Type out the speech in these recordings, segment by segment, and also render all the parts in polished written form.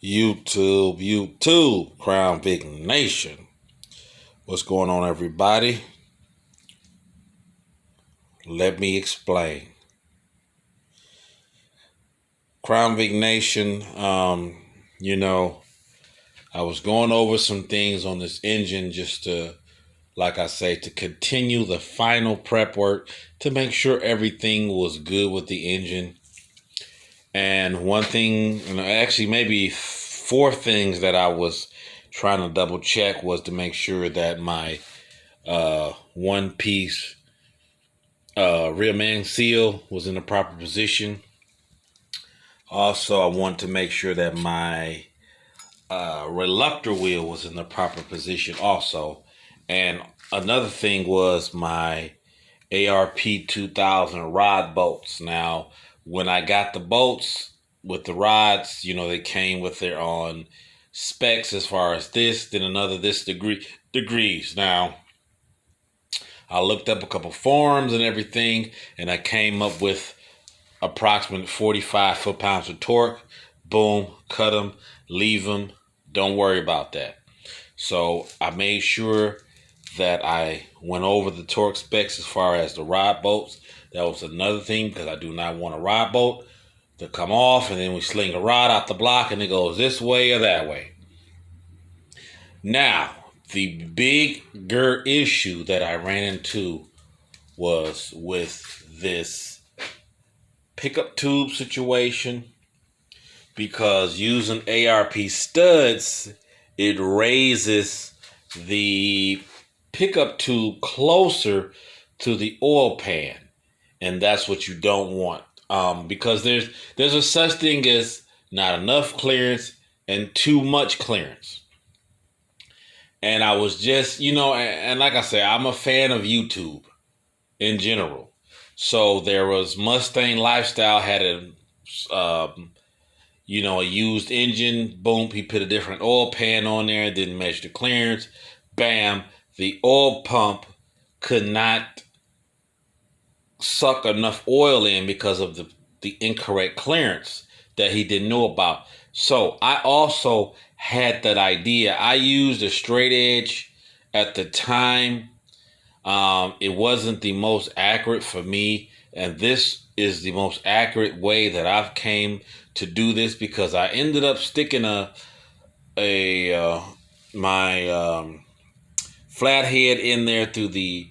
YouTube, Crown Vic Nation. What's going on, everybody? Let me explain. Crown Vic Nation, I was going over some things on this engine just to, like I say, to continue the final prep work to make sure everything was good with the engine. And one thing, actually maybe four things that I was trying to double check was to make sure that my one piece rear main seal was in the proper position. Also, I want to make sure that my reluctor wheel was in the proper position also. And another thing was my ARP 2000 rod bolts. Now, when I got the bolts with the rods, they came with their own specs as far as this, then another this degrees. Now, I looked up a couple forums and everything, and I came up with approximately 45 foot-pounds of torque. Boom, cut them, leave them. Don't worry about that. So I made sure that I went over the torque specs as far as the rod bolts. That was another thing because I do not want a rod bolt to come off and then we sling a rod out the block and it goes this way or that way. Now, the bigger issue that I ran into was with this pickup tube situation, because using ARP studs, it raises the pickup tube closer to the oil pan, and that's what you don't want, because there's a such thing as not enough clearance and too much clearance. And I was just, and like I said, I'm a fan of YouTube in general. So there was Mustang Lifestyle had a used engine. Boom, he put a different oil pan on there, didn't measure the clearance. Bam, the oil pump could not suck enough oil in because of the incorrect clearance that he didn't know about. So I also had that idea. I used a straight edge at the time. It wasn't the most accurate for me, and this is the most accurate way that I've came to do this, because I ended up sticking my flathead in there through the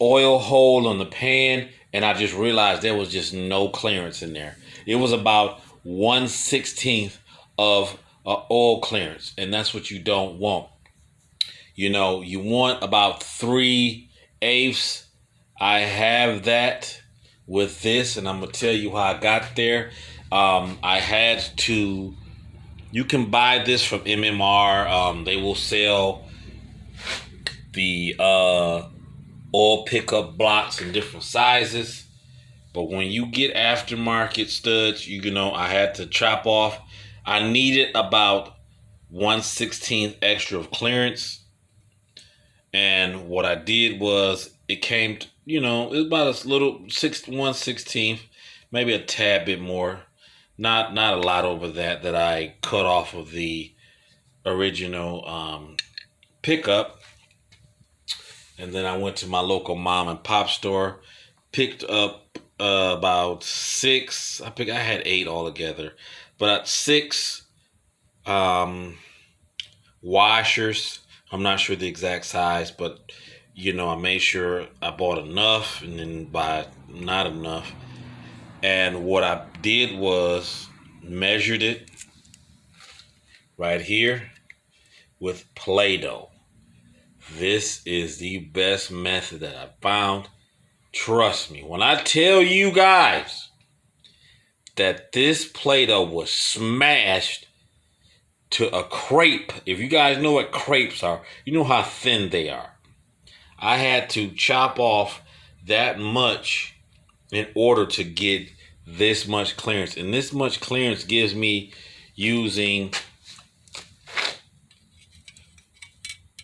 oil hole on the pan, and I just realized there was just no clearance in there. It was about 1/16 of oil clearance, and that's what you don't want. You want about 3/8. I have that with this, and I'm gonna tell you how I got there. I had to. You can buy this from MMR. They will sell the oil pickup blocks in different sizes. But when you get aftermarket studs, I had to chop off. I needed about 1/16 extra of clearance. And what I did was it came to, it was about a little 1/16, maybe a tad bit more. Not a lot over that I cut off of the original pickup. And then I went to my local mom and pop store, picked up about 6. I had 8 altogether, but 6 washers. I'm not sure the exact size, but I made sure I bought enough and then buy not enough. And what I did was measured it right here with Play-Doh. This is the best method that I found. Trust me, when I tell you guys that this Play-Doh was smashed to a crepe. If you guys know what crepes are, you know how thin they are. I had to chop off that much in order to get this much clearance. And this much clearance gives me using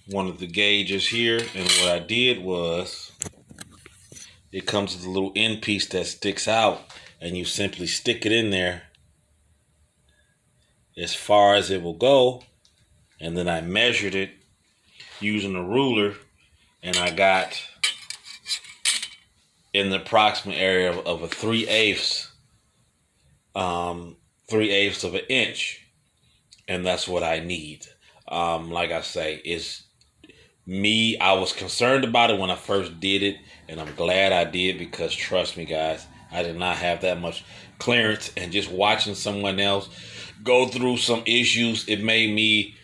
one of the gauges here. And what I did was, it comes with a little end piece that sticks out, and you simply stick it in there as far as it will go. And then I measured it using a ruler, and I got in the approximate area of a 3/8, 3/8 of an inch, and that's what I need. Like I say, is me. I was concerned about it when I first did it, and I'm glad I did, because trust me, guys, I did not have that much clearance, and just watching someone else go through some issues, it made me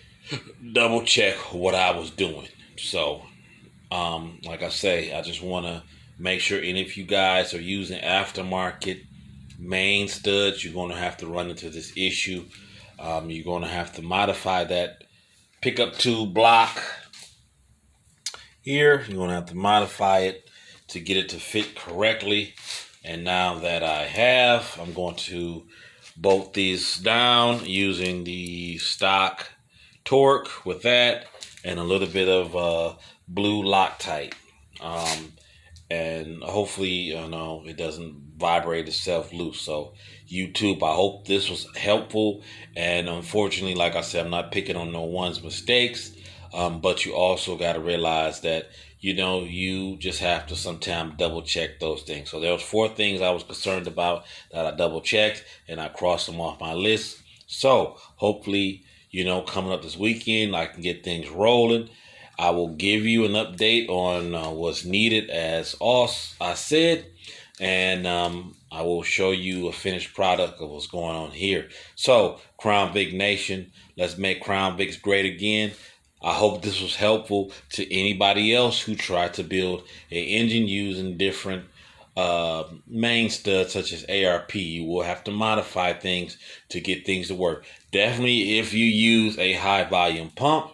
double check what I was doing. So, like I say, I just want to make sure any of you guys are using aftermarket main studs, you're going to have to run into this issue. You're going to have to modify that pickup tube block here. You're going to have to modify it to get it to fit correctly. And now that I have, I'm going to bolt these down using the stock torque with that, and a little bit of blue Loctite. And hopefully, it doesn't vibrate itself loose. So YouTube, I hope this was helpful. And unfortunately, like I said, I'm not picking on no one's mistakes. But you also got to realize that, you just have to sometimes double check those things. So there was 4 things I was concerned about that I double checked, and I crossed them off my list. So hopefully, coming up this weekend, I can get things rolling. I will give you an update on what's needed, as I said, and I will show you a finished product of what's going on here. So, Crown Vic Nation, let's make Crown Vics great again. I hope this was helpful to anybody else who tried to build an engine using different main studs such as ARP. You will have to modify things to get things to work. Definitely, if you use a high volume pump,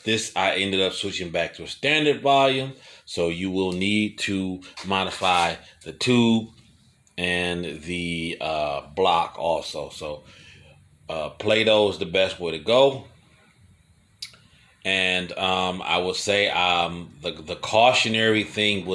this I ended up switching back to a standard volume, so you will need to modify the tube and the block also. So Play-Doh is the best way to go. And I would say the cautionary thing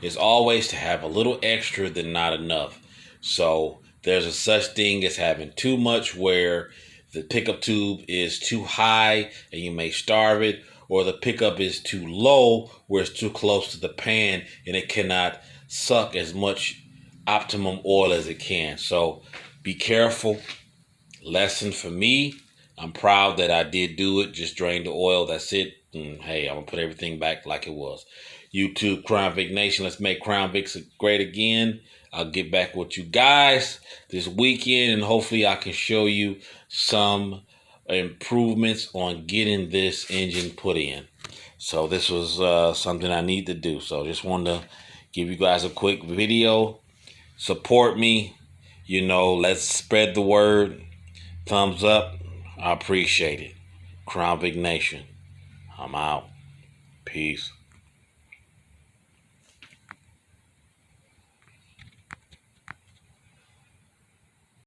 is always to have a little extra than not enough. So there's a such thing as having too much, where the pickup tube is too high and you may starve it, or the pickup is too low where it's too close to the pan and it cannot suck as much optimum oil as it can. So be careful. Lesson for me, I'm proud that I did do it. Just drain the oil. That's it. And hey, I'm going to put everything back like it was. YouTube, Crown Vic Nation, let's make Crown Vics great again. I'll get back with you guys this weekend, and hopefully I can show you some improvements on getting this engine put in. So this was something I need to do. So just wanted to give you guys a quick video. Support me. Let's spread the word. Thumbs up. I appreciate it. Crown Vic Nation, I'm out. Peace.